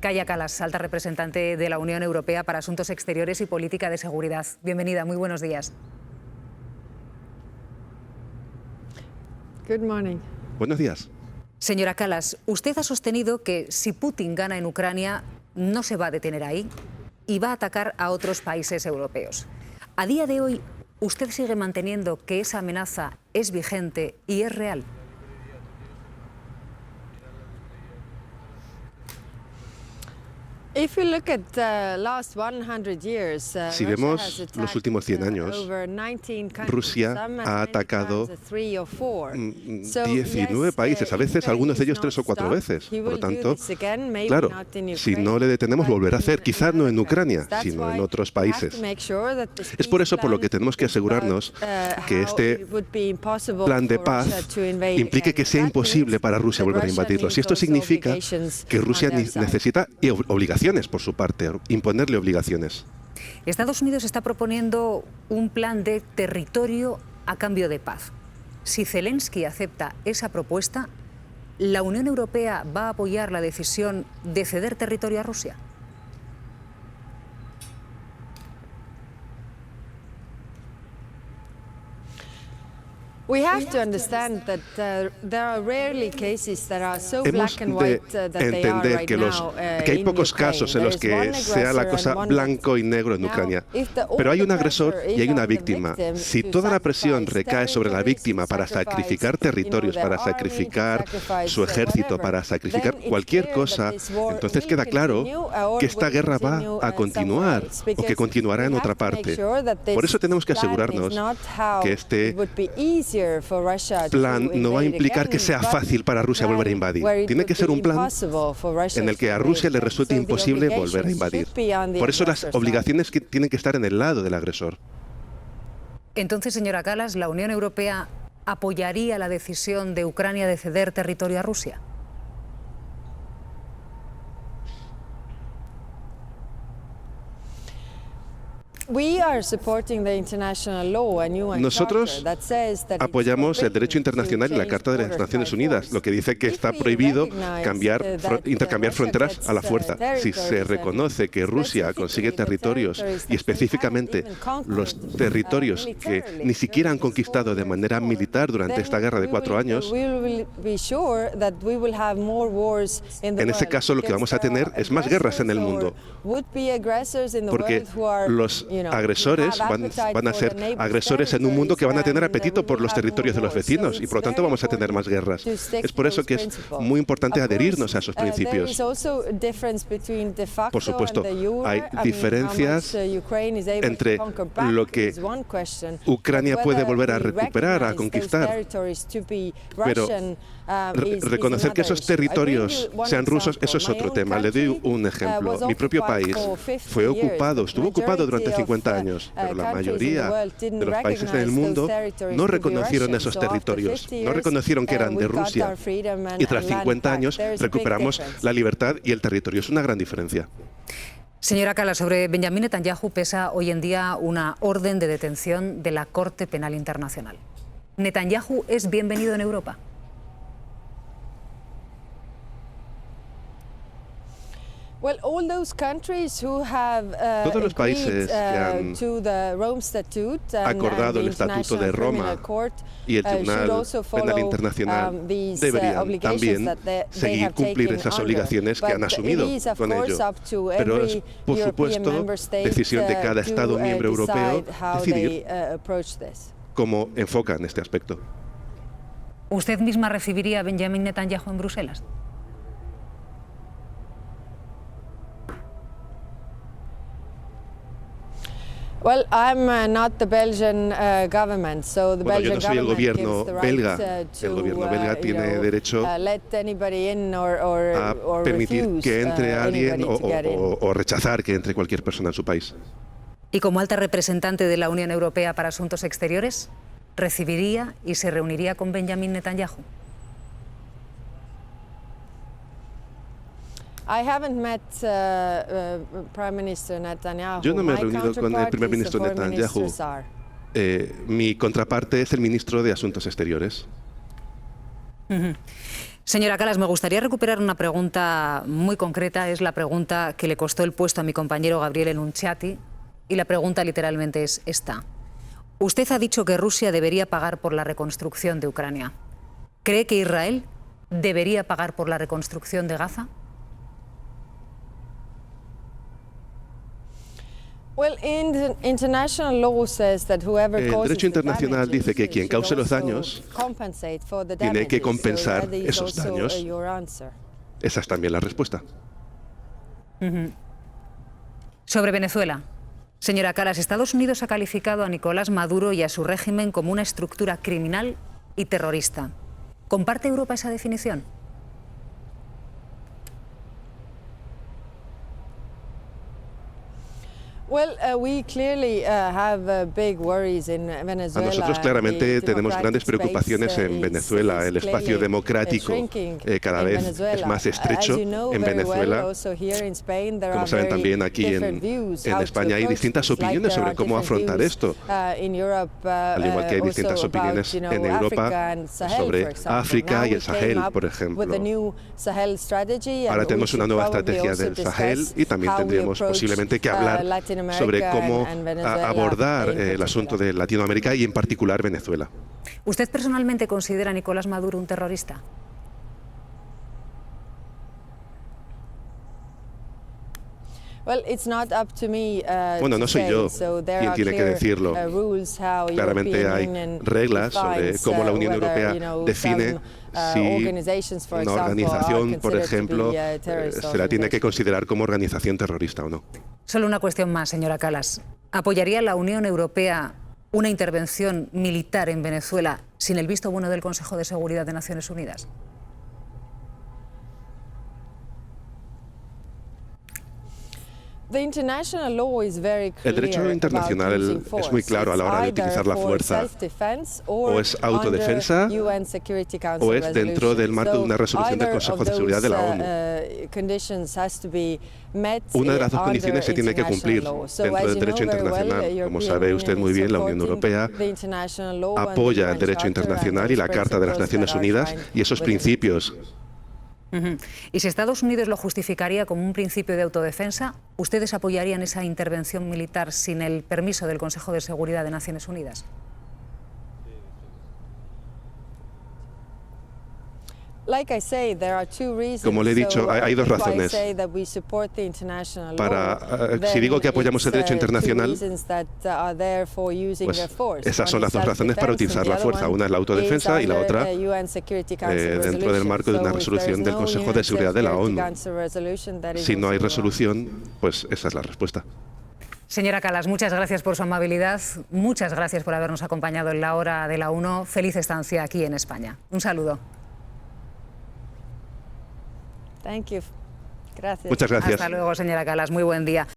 Kaja Kallas, alta representante de la Unión Europea para Asuntos Exteriores y Política de Seguridad. Bienvenida, muy buenos días. Good morning. Buenos días. Señora Kallas, usted ha sostenido que si Putin gana en Ucrania, no se va a detener ahí y va a atacar a otros países europeos. A día de hoy, ¿usted sigue manteniendo que esa amenaza es vigente y es real? Si vemos los últimos 100 años, Rusia ha atacado 19 países, a veces algunos de ellos 3 o 4 veces. Por lo tanto, claro, si no le detenemos, volverá a hacer, quizás no en Ucrania, sino en otros países. Es por eso por lo que tenemos que asegurarnos que este plan de paz implique que sea imposible para Rusia volver a invadirlos. Y esto significa que Rusia necesita obligaciones por su parte, imponerle obligaciones. Estados Unidos está proponiendo un plan de territorio a cambio de paz. Si Zelensky acepta esa propuesta, ¿la Unión Europea va a apoyar la decisión de ceder territorio a Rusia? Hemos de entender que hay pocos casos en los que sea la cosa blanco y negro en Ucrania. Pero hay un agresor y hay una víctima. Si toda la presión recae sobre la víctima para sacrificar territorios, para sacrificar su ejército, para sacrificar cualquier cosa, entonces queda claro que esta guerra va a continuar o que continuará en otra parte. Por eso tenemos que asegurarnos que este plan no va a implicar que sea fácil para Rusia volver a invadir. Tiene que ser un plan en el que a Rusia le resulte imposible volver a invadir. Por eso las obligaciones tienen que estar en el lado del agresor. Entonces, señora Kallas, ¿la Unión Europea apoyaría la decisión de Ucrania de ceder territorio a Rusia? Nosotros apoyamos el derecho internacional y la Carta de las Naciones Unidas, lo que dice que está prohibido intercambiar fronteras a la fuerza. Si se reconoce que Rusia consigue territorios, y específicamente los territorios que ni siquiera han conquistado de manera militar durante esta guerra de 4 años, en ese caso lo que vamos a tener es más guerras en el mundo. Porque los agresores van a ser agresores en un mundo que van a tener apetito por los territorios de los vecinos y por lo tanto vamos a tener más guerras. Es por eso que es muy importante adherirnos a esos principios. Por supuesto, hay diferencias entre lo que Ucrania puede volver a recuperar, a conquistar, pero reconocer que esos territorios sean rusos, eso es otro tema. Le doy un ejemplo. Mi propio país estuvo ocupado durante 50 años, pero la mayoría de los países en el mundo no reconocieron esos territorios, no reconocieron que eran de Rusia. Y tras 50 años recuperamos la libertad y el territorio. Es una gran diferencia. Señora Kallas, sobre Benjamin Netanyahu pesa hoy en día una orden de detención de la Corte Penal Internacional. ¿Netanyahu es bienvenido en Europa? Todos los países que han acordado el Estatuto de Roma y el Tribunal Penal Internacional deberían también cumplir esas obligaciones que han asumido con ello. Pero es, por supuesto, decisión de cada Estado miembro europeo decidir cómo enfocan este aspecto. ¿Usted misma recibiría a Benjamin Netanyahu en Bruselas? Bueno, yo no soy el gobierno belga. El gobierno belga tiene derecho a permitir que entre alguien o rechazar que entre cualquier persona en su país. Y como alta representante de la Unión Europea para Asuntos Exteriores, ¿recibiría y se reuniría con Benjamin Netanyahu? Yo no me he reunido con el primer ministro Netanyahu. Mi contraparte es el ministro de Asuntos Exteriores. Señora Kallas, me gustaría recuperar una pregunta muy concreta. Es la pregunta que le costó el puesto a mi compañero Gabriele Nunciati. Y la pregunta literalmente es esta. Usted ha dicho que Rusia debería pagar por la reconstrucción de Ucrania. ¿Cree que Israel debería pagar por la reconstrucción de Gaza? El derecho internacional dice que quien cause los daños tiene que compensar esos daños. Esa es también la respuesta. Sobre Venezuela. Señora Kallas, Estados Unidos ha calificado a Nicolás Maduro y a su régimen como una estructura criminal y terrorista. ¿Comparte Europa esa definición? Nosotros claramente tenemos grandes preocupaciones en Venezuela. El espacio democrático cada vez es más estrecho en Venezuela. Como saben también aquí en España hay distintas opiniones sobre cómo afrontar esto. Al igual que hay distintas opiniones en Europa sobre África y el Sahel, por ejemplo. Ahora tenemos una nueva estrategia del Sahel y también tendríamos posiblemente que hablar sobre cómo abordar el asunto de Latinoamérica y en particular Venezuela. ¿Usted personalmente considera a Nicolás Maduro un terrorista? Bueno, no soy yo quien tiene que decirlo. Claramente hay reglas sobre cómo la Unión Europea define si una organización, por ejemplo, se la tiene que considerar como organización terrorista o no. Solo una cuestión más, señora Kallas. ¿Apoyaría la Unión Europea una intervención militar en Venezuela sin el visto bueno del Consejo de Seguridad de Naciones Unidas? El derecho internacional es muy claro a la hora de utilizar la fuerza. O es autodefensa o es dentro del marco de una resolución del Consejo de Seguridad de la ONU. Una de las dos condiciones se tiene que cumplir dentro del derecho internacional. Como sabe usted muy bien, la Unión Europea apoya el derecho internacional y la Carta de las Naciones Unidas y esos principios. Y si Estados Unidos lo justificaría como un principio de autodefensa, ¿ustedes apoyarían esa intervención militar sin el permiso del Consejo de Seguridad de Naciones Unidas? Como le he dicho, hay dos razones. Si digo que apoyamos el derecho internacional, pues esas son las dos razones para utilizar la fuerza. Una es la autodefensa y la otra dentro del marco de una resolución del Consejo de Seguridad de la ONU. Si no hay resolución, pues esa es la respuesta. Señora Kallas, muchas gracias por su amabilidad, muchas gracias por habernos acompañado en la hora de la 1. Feliz estancia aquí en España. Un saludo. Muchas gracias. Hasta luego, señora Kallas. Muy buen día.